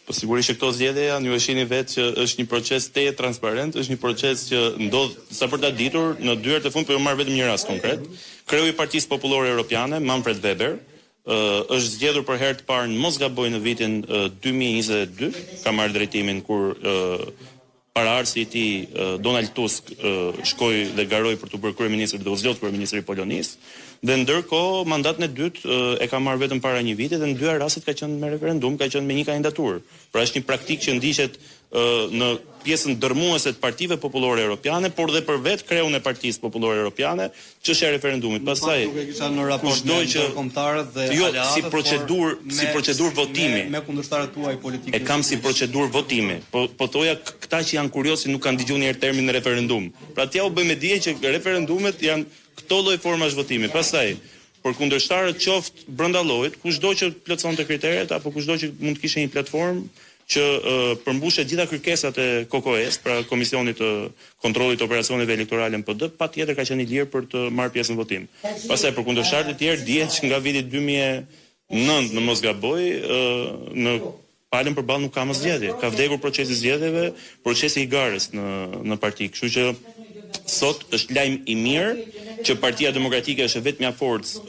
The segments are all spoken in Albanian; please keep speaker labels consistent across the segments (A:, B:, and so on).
A: Po sigurisht që këto zgjedhje janë, ju e shihni vetë që është një proces teje transparent, është një proces që ndodh sa për ta ditur në 2 herë të fundit, por marr vetëm një rast konkret. Kreu i Partisë Popullore Europiane, Manfred Weber, është zgjedhur për herë të parë në mos gaboj në vitin 2022, ka marrë drejtimin kur paraardhësi i tij Donald Tusk shkoi dhe garoi për të bërë kryeministër dhe u zgjodh kryeministri i Polonisë. Dhe ndërkohë mandatin e dytë e ka marrë vetëm para një viti dhe në 2 rastet ka qenë me referendum, ka qenë me një kandidaturë. Pra është një praktikë që ndiqet në pjesën dërmuese të Partive Popullore Europiane, por dhe për vetë kreun e Partisë Popullore Europiane, çështja e referendumit. Pastaj
B: kushdo që kombëtarët dhe
A: si procedurë votimi
B: me kundërshtarët tuaj politikë.
A: E kam si procedurë votimi. Po thoja këta që janë kuriozi nuk kanë dëgjuar një herë termin referendum. Pra t'ja u bëj me dije që referendumet janë këto lloj formash votimi. Pastaj për kundërshtarët qoftë brenda llojit, kushdo që plotësonte kriteret apo kushdo që mund të kishte një platformë që përmbushet gjitha kërkesat e KOKOE-s, pra Komisionit të Kontrollit të Operacioneve Elektorale MPD, patjetër ka qenë i lirë për të marrë pjesë në votim. Pastaj për kundërshtarët e tjerë dihet që nga viti 2009 në mos gaboj në palën përballë nuk ka më zgjedhje. Ka vdekur procesi i zgjedhjeve, procesi i garës në parti. Kështu që sot është lajm i mirë që Partia Demokratike është vetmja forcë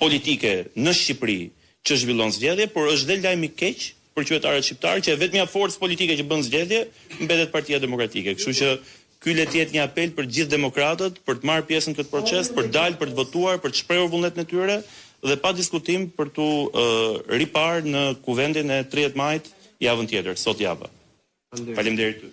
A: politike në Shqipëri që zhvillon zgjedhje, por është dhe lajm i keq për qytetarët shqiptarë që vetmja forcë politike që bën zgjedhje mbetet Partia Demokratike. Kështu që ky le të jetë një apel për gjithë demokratët për të marrë pjesë në këtë proces, për të dalë, për të votuar, për të shprehur vullnetin e tyre dhe pa diskutim për tu riparë në kuvendin e 30 majit javën tjetër, sot java. Faleminderit.